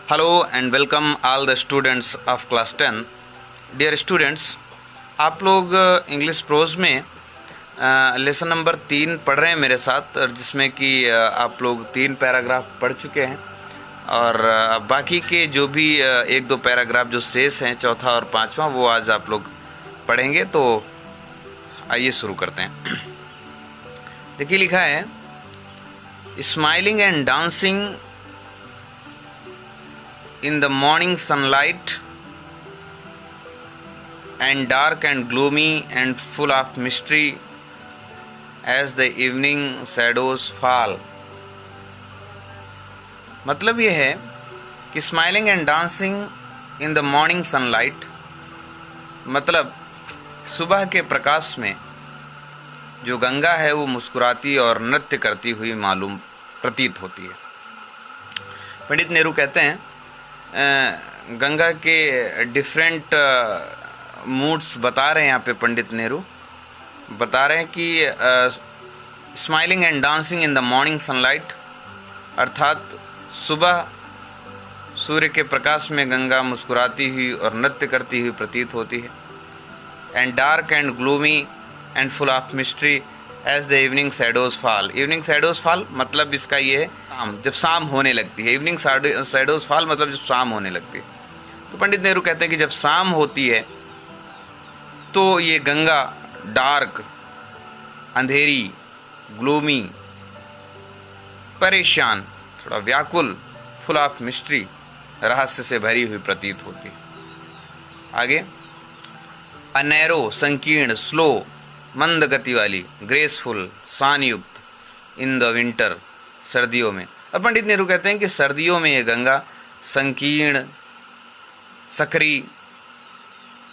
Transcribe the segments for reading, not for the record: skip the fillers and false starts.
Hello and welcome all the students of class 10. Dear students, आप लोग English pros में lesson number 3 पढ़ रहे हैं मेरे साथ, और जिसमें कि आप लोग 3 पैराग्राफ पढ़ चुके हैं और बाकी के जो भी 1-2 पैराग्राफ जो शेष हैं, चौथा और पांचवा, वो आज आप लोग पढ़ेंगे। तो आइए शुरू करते हैं। देखिए लिखा है, smiling and dancing in the morning sunlight and dark and gloomy and full of mystery as the evening shadows fall। मतलब ये है कि smiling and dancing in the morning sunlight, मतलब सुबह के प्रकाश में जो गंगा है वो मुस्कुराती और नृत्य करती हुई मालूम प्रतीत होती है। पंडित नेहरू कहते हैं गंगा के डिफरेंट मूड्स बता रहे हैं। यहाँ पे पंडित नेहरू बता रहे हैं कि smiling and dancing in the morning sunlight, अर्थात सुबह सूर्य के प्रकाश में गंगा मुस्कुराती हुई और नृत्य करती हुई प्रतीत होती है। And dark and gloomy and full of mystery as the evening shadows fall. Evening shadows fall मतलब इसका ये है जब शाम होने लगती है। इवनिंग शैडोज फॉल मतलब जब शाम होने लगती है। तो पंडित नेहरू कहते हैं कि जब शाम होती है तो ये गंगा डार्क, अंधेरी, ग्लूमी, परेशान, थोड़ा व्याकुल, फुल ऑफ मिस्ट्री, रहस्य से भरी हुई प्रतीत होती है। आगे, अनैरो, संकीर्ण, स्लो, मंद गति वाली, ग्रेसफुल, शानयुक्त, इन द विंटर, सर्दियों में। अब पंडित नेहरू कहते हैं कि सर्दियों में ये गंगा संकीर्ण, सकरी,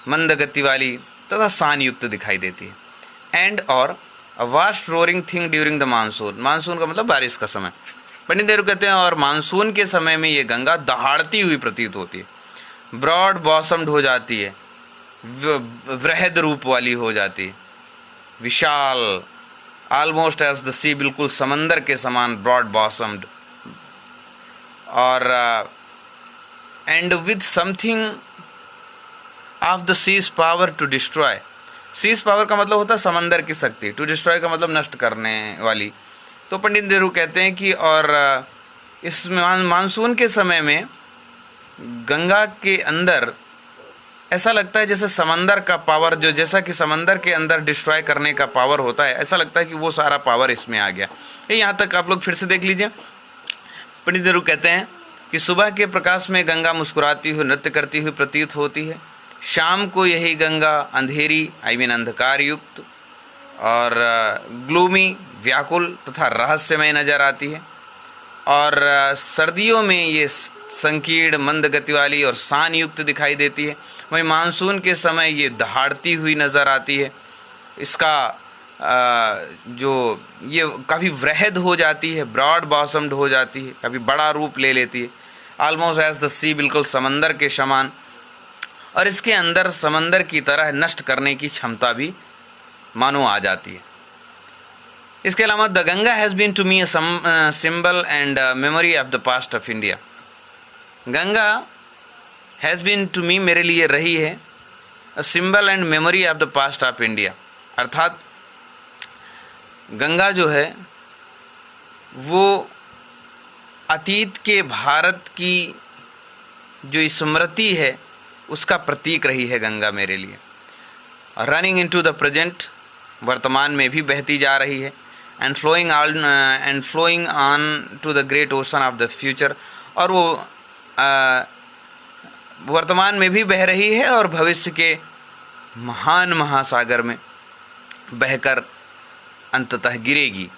मंद गति वाली तथा शानयुक्त दिखाई देती है। एंड और a vast roaring thing during the monsoon. Monsoon का मतलब बारिश का समय। पंडित नेहरू कहते हैं और मानसून के समय में ये गंगा दहाड़ती हुई प्रतीत होती है। ब्रॉड बॉसम्ड हो जाती है, वृहद रूप वाली हो जाती है, विशाल, ऑलमोस्ट एज द सी, बिल्कुल समंदर के समान, ब्रॉड बॉसम्ड, और and with something of the sea's power to destroy. Sea's power का मतलब होता है समंदर की शक्ति, टू डिस्ट्रॉय का मतलब नष्ट करने वाली। तो पंडित नेहरू कहते हैं कि और इस मानसून के समय में गंगा के अंदर ऐसा लगता है जैसे समंदर का पावर, जो जैसा कि समंदर के अंदर डिस्ट्रॉय करने का पावर होता है, ऐसा लगता है कि वो सारा पावर इसमें आ गया। यहाँ तक आप लोग फिर से देख लीजिए। पंडित नेहरू कहते हैं कि सुबह के प्रकाश में गंगा मुस्कुराती हुई, नृत्य करती हुई प्रतीत होती है। शाम को यही गंगा अंधेरी, अंधकार युक्त और ग्लूमी, व्याकुल तथा रहस्यमय नजर आती है। और सर्दियों में ये संकीर्ण, मंद गति वाली और शान युक्त दिखाई देती है। वहीं मानसून के समय ये दहाड़ती हुई नजर आती है। इसका जो ये काफ़ी वृहद हो जाती है, ब्रॉड बॉसम्ड हो जाती है, काफ़ी बड़ा रूप ले लेती है, ऑलमोस्ट एज द सी, बिल्कुल समंदर के समान, और इसके अंदर समंदर की तरह नष्ट करने की क्षमता भी मानो आ जाती है। इसके अलावा the Ganga has been to me a symbol and memory of the past of India. Ganga has been to me, मेरे लिए रही है, a symbol and memory of the past of India, अर्थात गंगा जो है वो अतीत के भारत की जो स्मृति है उसका प्रतीक रही है गंगा मेरे लिए। रनिंग इनटू द प्रेजेंट, वर्तमान में भी बहती जा रही है। And flowing on to the great ocean of the future, और वो वर्तमान में भी बह रही है और भविष्य के महान महासागर में बहकर अंततः गिरेगी।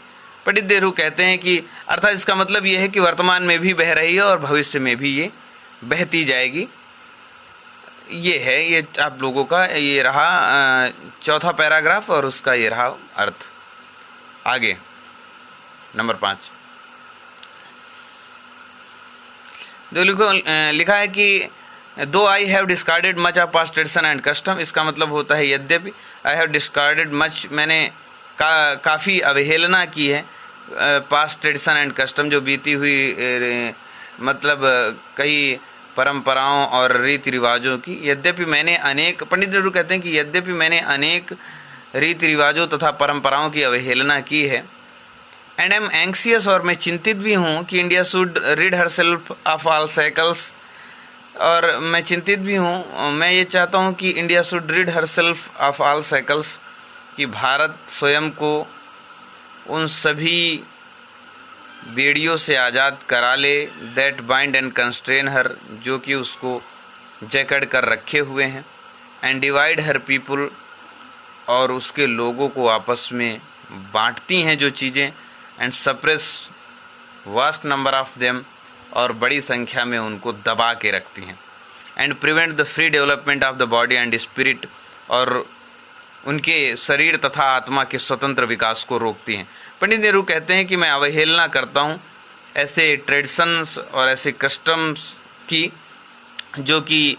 पंडित नेहरू कहते हैं कि अर्थात इसका मतलब ये है कि वर्तमान में भी बह रही है और भविष्य में भी ये बहती जाएगी। ये है, ये आप लोगों का ये रहा चौथा पैराग्राफ और उसका ये रहा अर्थ। आगे नंबर 5 जो लिखा है कि दो I have discarded much of past tradition and custom. इसका मतलब होता है यद्यपि, आई हैव डिस्कार्डेड मच, मैंने काफ़ी अवहेलना की है पास्ट ट्रेडिशन एंड कस्टम, जो बीती हुई मतलब कई परंपराओं और रीति रिवाजों की। यद्यपि मैंने अनेक, पंडित नेहरू कहते हैं कि यद्यपि मैंने अनेक रीति रिवाजों तथा परंपराओं की अवहेलना की है, एंड आई एम एंक्सियस, और मैं चिंतित भी हूँ कि India should read herself of all cycles, और मैं चिंतित भी हूँ, मैं ये चाहता हूँ कि India should read herself of all cycles, कि भारत स्वयं को उन सभी बेड़ियों से आज़ाद करा ले, दैट बाइंड एंड कंस्ट्रेन हर, जो कि उसको जकड़ कर रखे हुए हैं, एंड डिवाइड हर पीपुल, और उसके लोगों को आपस में बांटती हैं जो चीज़ें, and suppress vast number of them, और बड़ी संख्या में उनको दबा के रखती हैं, and prevent the free development of the body and spirit, और उनके शरीर तथा आत्मा के स्वतंत्र विकास को रोकती हैं। पंडित नेहरू कहते हैं कि मैं अवहेलना करता हूँ ऐसे ट्रेडिशंस और ऐसे कस्टम्स की जो कि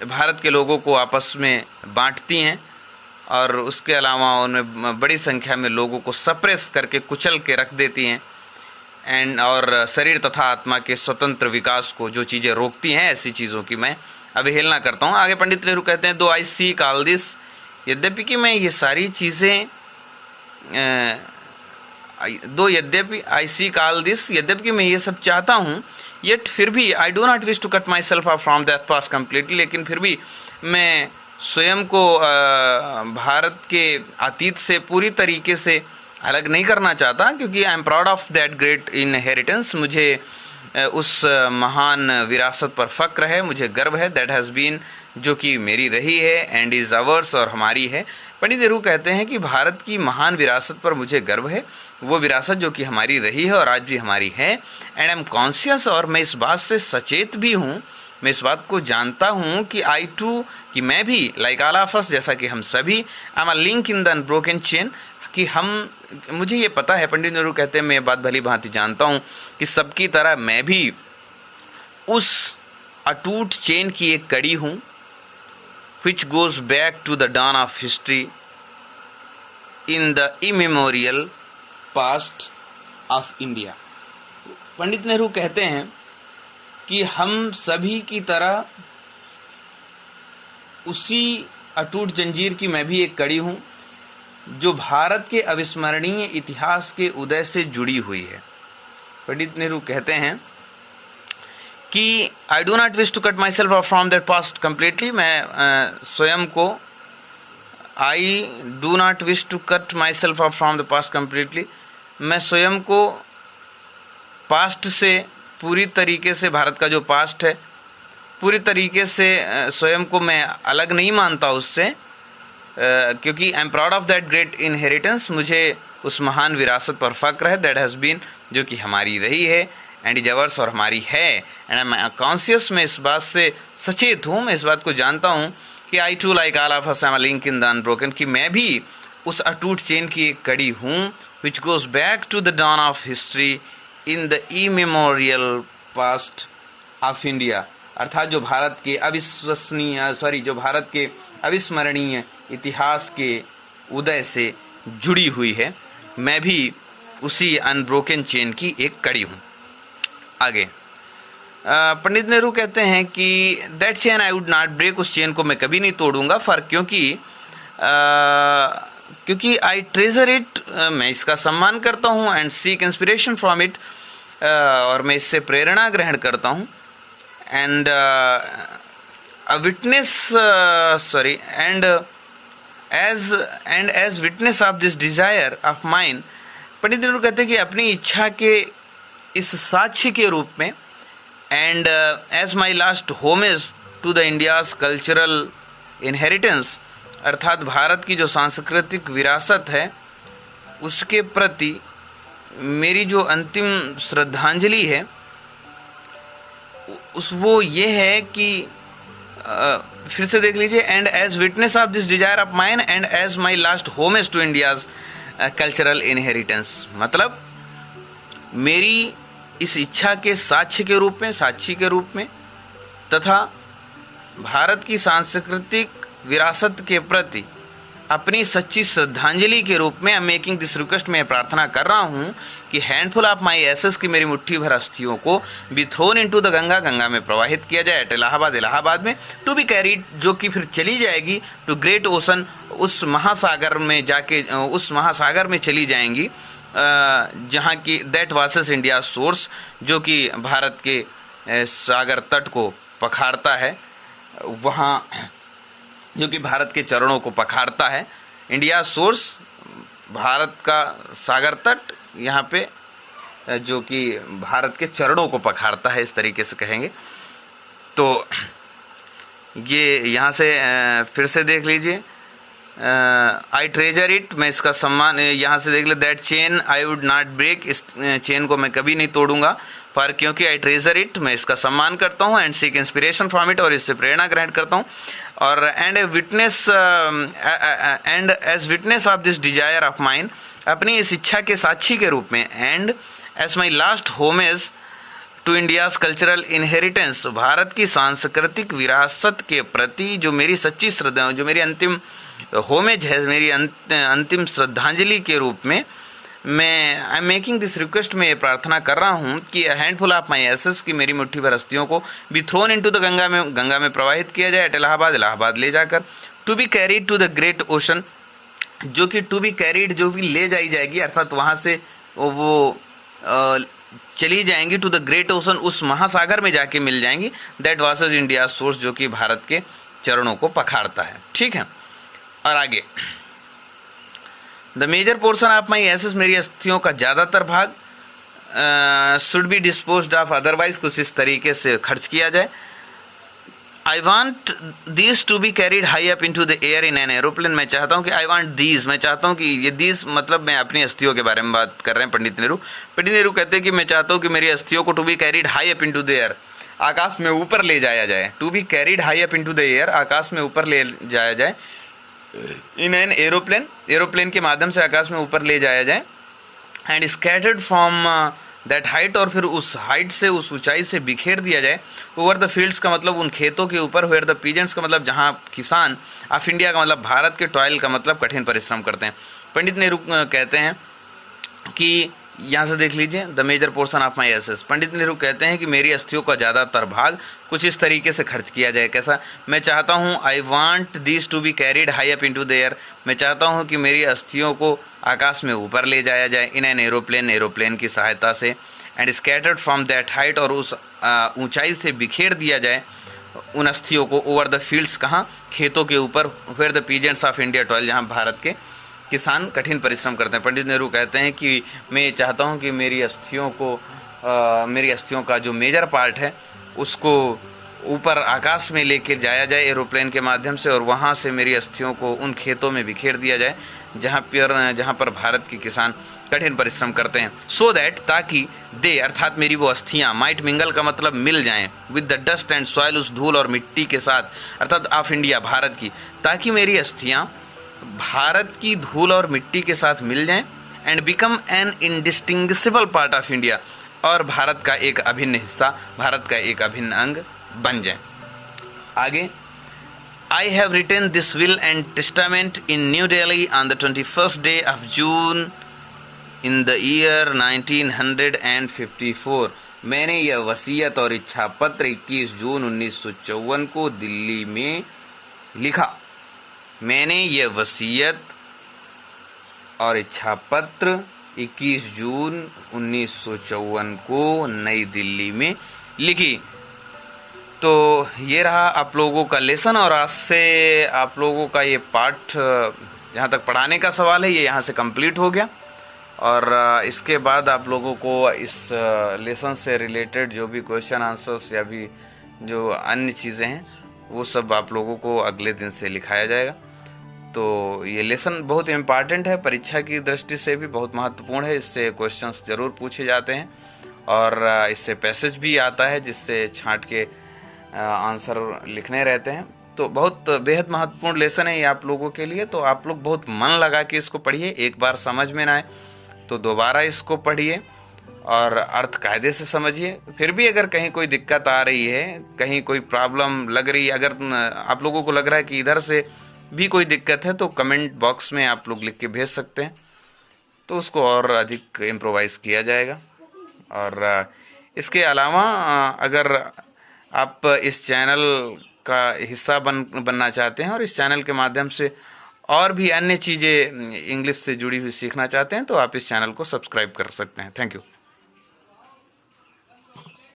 भारत के लोगों को आपस में बांटती हैं, और उसके अलावा उनमें बड़ी संख्या में लोगों को सप्रेस करके कुचल के रख देती हैं, एंड और शरीर तथा आत्मा के स्वतंत्र विकास को जो चीज़ें रोकती हैं, ऐसी चीज़ों की मैं अवहेलना करता हूँ। आगे पंडित नेहरू कहते हैं, दो आई सी ऑल दिस, यद्यपि कि मैं ये सारी चीज़ें यद्यपि आई सी ऑल दिस, यद्यपि कि मैं ये सब चाहता हूँ, येट फिर भी I do not wish to cut myself off from that past completely, लेकिन फिर भी मैं स्वयं को भारत के अतीत से पूरी तरीके से अलग नहीं करना चाहता, क्योंकि I am proud of that great inheritance, मुझे उस महान विरासत पर फक्र है, मुझे गर्व है, दैट हैज़ बीन, जो कि मेरी रही है, एंड इज़ अवर्स, और हमारी है। पंडित नेहरू कहते हैं कि भारत की महान विरासत पर मुझे गर्व है, वो विरासत जो कि हमारी रही है और आज भी हमारी है, एंड आई एम कॉन्शियस, और मैं इस बात से सचेत भी हूँ, मैं इस बात को जानता हूँ कि आई टू, कि मैं भी, लाइक ऑल ऑफ अस, जैसा कि हम सभी, आई am a link in the unbroken chain, कि मुझे ये पता है, पंडित नेहरू कहते हैं, मैं ये बात भली भांति जानता हूँ कि सबकी तरह मैं भी उस अटूट चेन की एक कड़ी हूँ, which goes back to the dawn of history in the immemorial past of India। पंडित नेहरू कहते हैं कि हम सभी की तरह उसी अटूट जंजीर की मैं भी एक कड़ी हूँ, जो भारत के अविस्मरणीय इतिहास के उदय से जुड़ी हुई है। पंडित नेहरू कहते हैं कि I do not wish to cut myself off from that past completely, मैं स्वयं को, I do not wish to cut myself off from the past completely, मैं स्वयं को पास्ट से पूरी तरीके से, भारत का जो पास्ट है, पूरी तरीके से स्वयं को मैं अलग नहीं मानता उससे, क्योंकि I am proud of that great inheritance, मुझे उस महान विरासत पर फक्र है, दैट हैज़ बीन, जो कि हमारी रही है, एंड इज अवर्स, और हमारी है, एंड आई एम कॉन्शियस, मैं इस बात से सचेत हूँ, मैं इस बात को जानता हूँ कि I too, like all of us, I am a link in the unbroken, कि मैं भी उस अटूट चेन की एक कड़ी हूँ, which goes back to the dawn of history in the immemorial past of India, अर्थात जो भारत के जो भारत के अविस्मरणीय इतिहास के उदय से जुड़ी हुई है, मैं भी उसी अनब्रोकन चेन की एक कड़ी हूँ। आगे पंडित नेहरू कहते हैं कि that chain I would not break, उस चेन को मैं कभी नहीं तोड़ूंगा, क्योंकि आई ट्रेजर इट, मैं इसका सम्मान करता हूँ, and seek inspiration from it, और मैं इससे प्रेरणा ग्रहण करता हूँ, and as witness of this desire of mine, Pandit Nehru कहते हैं कि अपनी इच्छा के इस साक्ष्य के रूप में, and as my last homage to the India's cultural inheritance, अर्थात भारत की जो सांस्कृतिक विरासत है उसके प्रति मेरी जो अंतिम श्रद्धांजलि है, वो ये है कि फिर से देख लीजिए, and as witness of this desire of mine, and as my last homage to India's cultural inheritance, मतलब मेरी इस इच्छा के साक्ष्य के रूप में, साक्षी के रूप में, तथा भारत की सांस्कृतिक विरासत के प्रति अपनी सच्ची श्रद्धांजलि के रूप में मेकिंग दिस रिक्वेस्ट, मैं प्रार्थना कर रहा हूँ कि हैंडफुल ऑफ माई एसेस की मेरी मुट्ठी भर अस्थियों को be thrown into the Ganga, Ganga में प्रवाहित किया जाए एट इलाहाबाद, इलाहाबाद में, टू बी कैरीड, जो कि फिर चली जाएगी टू ग्रेट ओशन, उस महासागर में जाके उस महासागर में चली जाएंगी जहाँ की दैट वासेस इंडिया सोर्स, जो कि भारत के सागर तट को पखारता है, वहाँ जो कि भारत के चरणों को पखारता है। इंडिया सोर्स भारत का सागर तट, यहाँ पे जो कि भारत के चरणों को पखारता है, इस तरीके से कहेंगे। तो ये यहाँ से फिर से देख लीजिए, आई ट्रेजर इट, मैं इसका सम्मान, यहाँ से देख ले, that chain I would not break, इस चेन को मैं कभी नहीं तोड़ूंगा, पर क्योंकि आई ट्रेजर इट, मैं इसका सम्मान करता हूँ, and seek inspiration from it, और इससे प्रेरणा ग्रहण करता हूँ, और and as witness of this desire of mine, अपनी इस इच्छा के साक्षी के रूप में, and as my last homage to India's cultural inheritance, Bharat की सांस्कृतिक विरासत के प्रति जो मेरी सच्ची श्रद्धा, जो मेरी अंतिम होमेज है, मेरी अंतिम श्रद्धांजलि के रूप में, मैं I am making this request, में प्रार्थना कर रहा हूँ कि हैंडफुल ऑफ माई एसेस की मेरी मुट्ठी भर अस्थियों को be thrown into the Ganga में, गंगा में प्रवाहित किया जाए एट इलाहाबाद, इलाहाबाद ले जाकर, to be carried to the great ocean, जो कि टू बी कैरीड, जो भी ले जाई जाएगी, अर्थात वहाँ से वो चली जाएंगी टू द ग्रेट ओशन, उस महासागर में जाके मिल जाएंगी, दैट वासेस इंडिया सोर्स, जो कि भारत के चरणों को पखारता है। ठीक है, और आगे, the major portion of my ashes, मेरी अस्थियों का ज़्यादातर भाग should be disposed of otherwise, कुछ इस तरीके से खर्च किया जाए। I want these to be carried high up into the air in an aeroplane, मैं चाहता हूँ कि आई वॉन्ट दीज, मैं चाहता हूँ कि ये दीज मतलब मैं अपनी अस्थियों के बारे में बात कर रहे हैं पंडित नेहरू। पंडित नेहरू कहते हैं कि मैं चाहता हूँ कि मेरी अस्थियों को to be carried high up into the air, आकाश में ऊपर ले जाया जाए, to be carried high up into the air, आकाश में ऊपर ले जाया जाए, इन एन एरोप्लेन, एरोप्लेन के माध्यम से आकाश में ऊपर ले जाया जाए, and scattered from that height, और फिर उस हाइट से, उस ऊंचाई से बिखेर दिया जाए, ओवर द फील्ड्स का मतलब उन खेतों के ऊपर, वेयर द पीजेंट्स का मतलब जहां किसान, ऑफ इंडिया का मतलब भारत के, टॉयल का मतलब कठिन परिश्रम करते हैं। पंडित नेहरू कहते हैं कि यहाँ से देख लीजिए, the major portion of my ashes, Pandit Nehru कहते हैं कि मेरी अस्थियों का ज़्यादातर भाग कुछ इस तरीके से खर्च किया जाए। कैसा? मैं चाहता हूँ, I want this to be carried high up into the air, मैं चाहता हूँ कि मेरी अस्थियों को आकाश में ऊपर ले जाया जाए, इन एन एरोप्लेन, एरोप्लेन की सहायता से, and scattered from that height, और उस ऊंचाई से बिखेर दिया जाए उन अस्थियों को, ओवर द फील्ड्स, कहाँ? खेतों के ऊपर, where the peasants of India toil, जहाँ भारत के किसान कठिन परिश्रम करते हैं। पंडित नेहरू कहते हैं कि मैं ये चाहता हूँ कि मेरी अस्थियों का जो मेजर पार्ट है उसको ऊपर आकाश में लेके जाया जाए एरोप्लेन के माध्यम से, और वहाँ से मेरी अस्थियों को उन खेतों में बिखेर दिया जाए जहाँ पर भारत के किसान कठिन परिश्रम करते हैं। सो दैट, ताकि दे अर्थात मेरी वो अस्थियाँ, माइट मिंगल का मतलब मिल जाएं, with the dust and soil, उस धूल और मिट्टी के साथ, अर्थात ऑफ इंडिया, भारत की, ताकि मेरी अस्थियाँ भारत की धूल और मिट्टी के साथ मिल जाएं, and become an indistinguishable part of India, और भारत का एक अभिन्न हिस्सा, भारत का एक अभिन्न अंग बन जाए। आगे, I have written this will and testament in new Delhi on the 21st day of June in the year 1954। मैंने यह वसीयत और इच्छा पत्र 21 जून 1954 को दिल्ली में लिखा। मैंने ये वसीयत और इच्छा पत्र 21 जून 1954 को नई दिल्ली में लिखी। तो ये रहा आप लोगों का लेसन, और आज से आप लोगों का ये पाठ, जहाँ तक पढ़ाने का सवाल है, ये यहाँ से कंप्लीट हो गया। और इसके बाद आप लोगों को इस लेसन से रिलेटेड जो भी क्वेश्चन आंसर्स या भी जो अन्य चीज़ें हैं वो सब आप लोगों को अगले दिन से लिखाया जाएगा। तो ये लेसन बहुत इम्पॉर्टेंट है, परीक्षा की दृष्टि से भी बहुत महत्वपूर्ण है। इससे क्वेश्चंस ज़रूर पूछे जाते हैं, और इससे पैसेज भी आता है जिससे छांट के आंसर लिखने रहते हैं। तो बहुत बेहद महत्वपूर्ण लेसन है ये आप लोगों के लिए। तो आप लोग बहुत मन लगा के इसको पढ़िए। एक बार समझ में ना आए तो दोबारा इसको पढ़िए और अर्थ कायदे से समझिए। फिर भी अगर कहीं कोई दिक्कत आ रही है, कहीं कोई प्रॉब्लम लग रही है, अगर आप लोगों को लग रहा है कि इधर से भी कोई दिक्कत है तो कमेंट बॉक्स में आप लोग लिख के भेज सकते हैं, तो उसको और अधिक इम्प्रोवाइज़ किया जाएगा। और इसके अलावा अगर आप इस चैनल का हिस्सा बनना चाहते हैं और इस चैनल के माध्यम से और भी अन्य चीज़ें इंग्लिश से जुड़ी हुई सीखना चाहते हैं तो आप इस चैनल को सब्सक्राइब कर सकते हैं। Thank you.